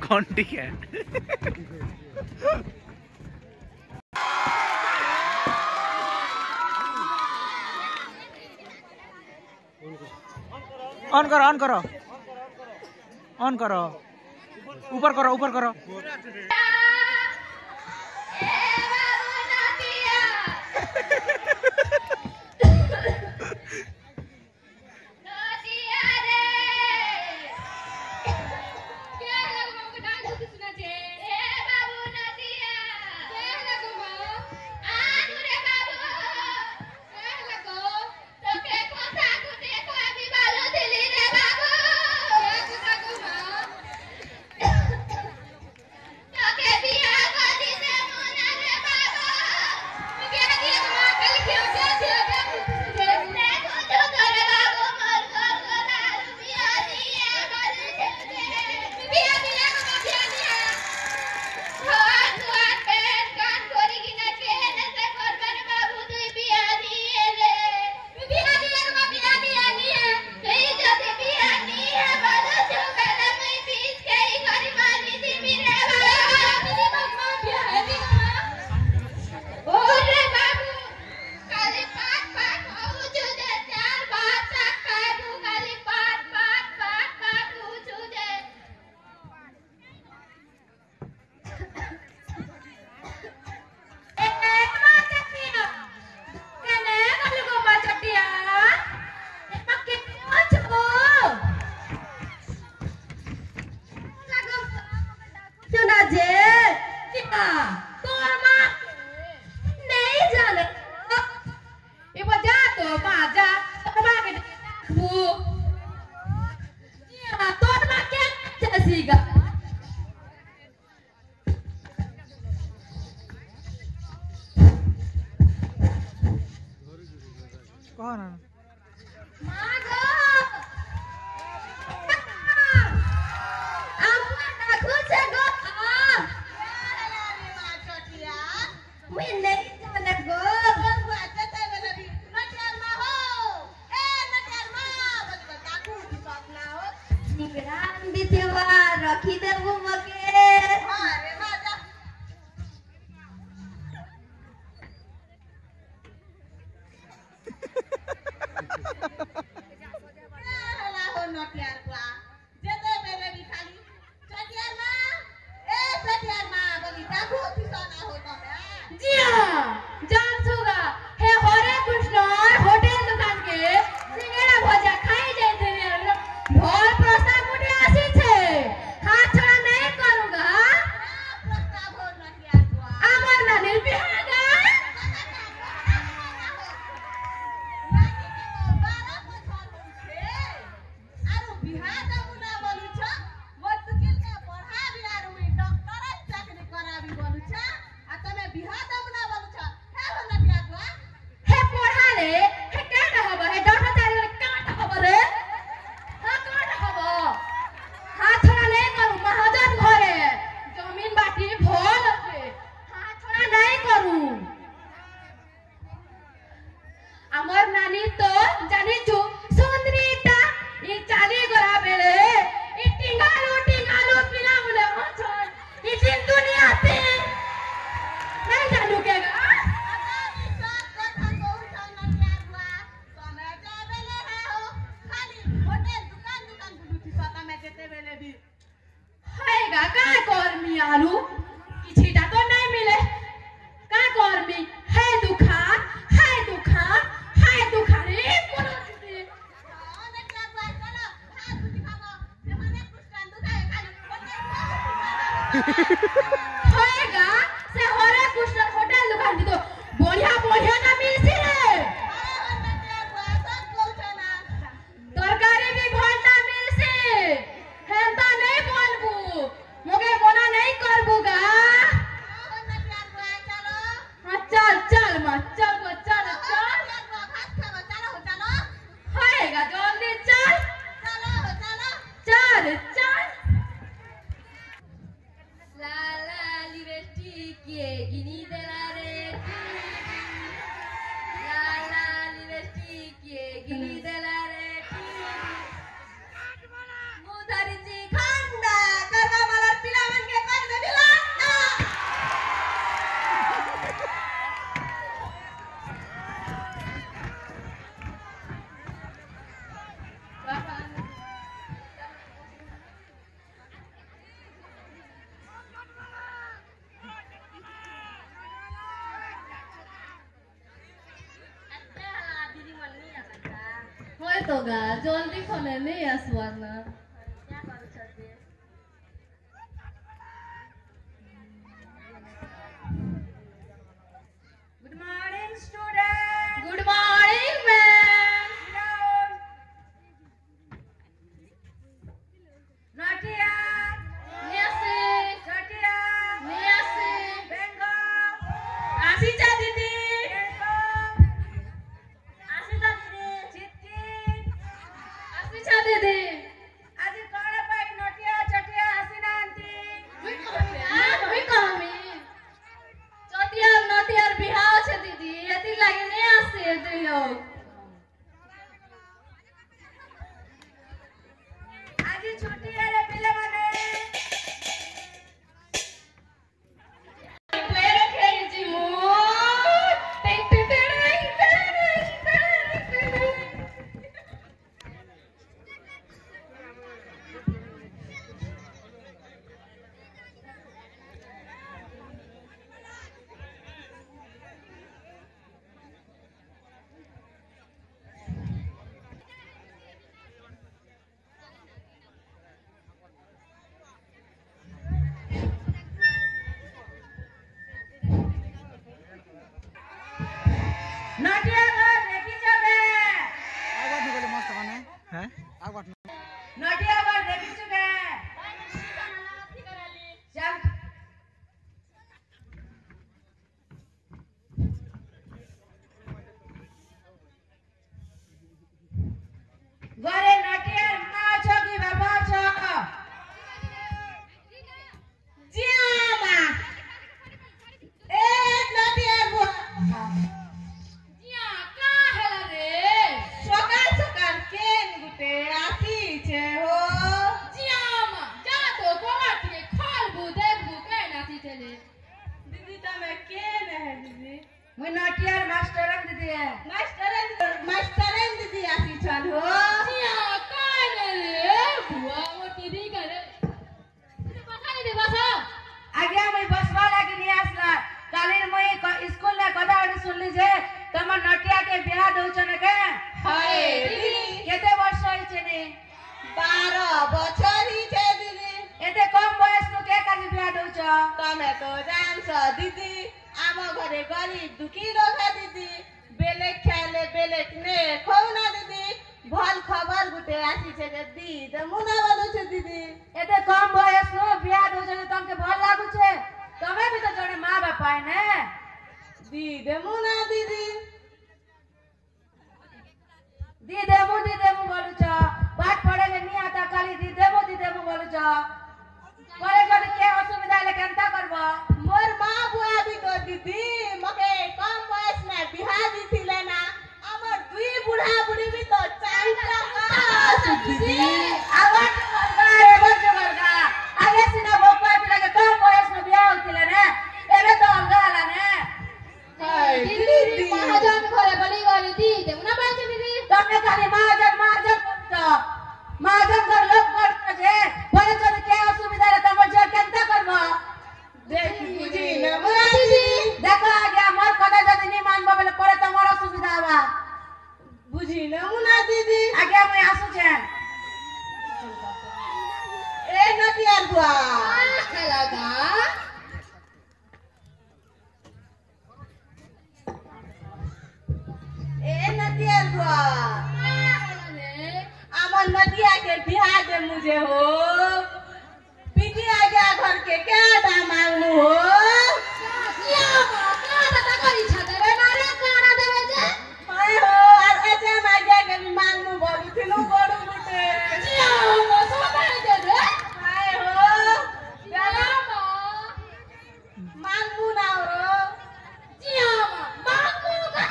कौन ठीक है? ऑन करो ऑन करो ऑन करो, ऊपर करो ऊपर करो। कौन है? रखी दे मके आलू किछीटा तो नहीं मिले का कर्मी है दुखान रे कोनो चीज ने क्या बात चलो हां तुझी खाबो जे माने कुछ दुखाए खाली होएगा से हरे कृष्ण होटल दुकान दी तो बढ़िया ना मिलसी रे तरकारी भी भलता मिलसी हेंता नहीं बोलबू मोगे बोना नहीं करबूगा चल चल मत चल गो चल होएगा जल्दी चल चल चल ला মই তো গা জলদি খনে নেই আসবার না Good morning, students. Good morning ma'am Natia, নিয়াসি Natia, নিয়াসি Bengo, আসিছা দিদি Bengo, আসিছা দিদি Chitti. আসিছা দিদি Aji kona pai Natia, Chatia, Hasina aunty. মুই কমি চটিয়ার নটিয়ার বিহা আছে দিদি এতি লাগি নে আসে দুই লোক Aji chutti ere pile mane. পেরে খেয়েছি মু টিং টিং টিং Natia go dekhi chabe. আগত নিকলে মস্ত মানে হ্যাঁ আগত Natia go dekhi chabe. Chal. Gore Natia ma cho ki baba cho. Jiama. Natia go. Zia কা হেলা রে সকাল সকাল কেন গুটে আসিছে হো জিয়া মা যা তো কোমাটি খালবু দেখবু কে নাতি তেলে দিদি তুমি কেন হে দিদি মই নাটিয়ার মাস্টারন দিদি মাস্টারন দিদি আসিছন হো জিয়া কানে রে বুয়া মোটি করে পাখানি দে বাসা আগে মই বসবা লাগি নিয়ে আসলা কালির মই স্কুল না কথা ওটি শুনলি যে তোমার নাটিয়া কে বিয়া দউছ না কে হায় দিদি কেতে বর্ষ হইছে নি 12 বছর হিছে দিদি এতে কম বয়স নু কে কাজি বিয়া দউছ তুমি তো জানছ দিদি আম ঘরে গরিব দুঃখী লোক দিদি বেলে খেলে বেলে নে খৌ না দিদি ভাল খবর গুটে আসিছে যে দি মুনা বলুছে দিদি এতে কম বয়স নু বিয়া দউছ তোমাকে ভাল লাগুছে তুমি भी तो জনে মা বাপ পায় না দি মুনা দিদি दी देमु बोलुच पाठ पढ़े ले नहीं आता खाली दी देमु बोलुच करे करे के असुविधा ले केनता करबो मोर মা বুয়া भी तो दिदी मके कम बयस में बिहा दिथिले ना हमर दुई बुढ़ा बुढ़ी भी तो चाइता का दीदी आवाज करगा एवर करगा आगे सिना बोपा पिला के कम बयस में बियाह होतिले ने एबे तो अलगा आला ने हाय দিদি মহাজন ঘরে বলি গলি দি দেব না বাঁচে দিদি तमने खाली महाजन महाजन कर लोग कर जे बोले चल के असुविधा ले तम जे केनता करबो देखी बुझी ना मुना दिदी देखो आगे मोर कदा जदी नहीं मानबो बोले परे तमर असुविधा बा बुझी ना मुना दीदी आगे मैं आसु छे ए नटियार बुआ খেলাগা ए नटियार बुआ আমার नदिया के बिहा दे मुझे हो पिटिया गया घर के क्या दाम मांगू हो জিয়া মা কাটা করি ছাদে রে মারে কানা দেবে যে हाय हो और अच्छा मांगे के भी मांगू बोलू थिनु बोलू गुटे জিয়া মা সবাই দে রে हाय हो জিয়া মা मांगू ना हो জিয়া মা মাঙ্গুগা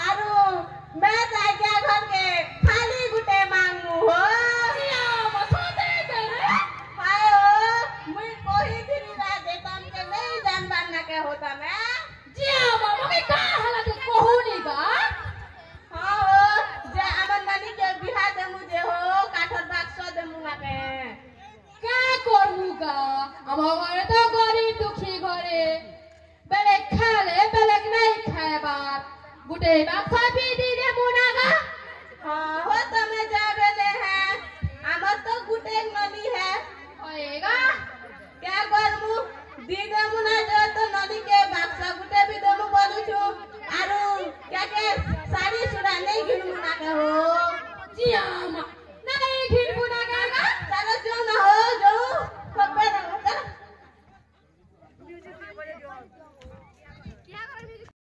आरो मैं जा गया घर के खाली गुटे मांगू हो জিয়া মা সবাই দে রে हाय हो मुई कोई दिन ना दे तम के नहीं जान बाना के होता मैं জিয়া মা মকে কা হলা কে কহুনি গা हाँ हो जे अमन नानी के बिहा दे मुझे हो काठर बाक्स दे मुना के কা করবুগা আমার ঘরে তো গরিব দুঃখী ঘরে বেলে খালে বেলে নাই খাইবার গুটে বাক্স বিদি দে মুনাগা दी देमु ना जो तो नदी के बाक्सा गुटे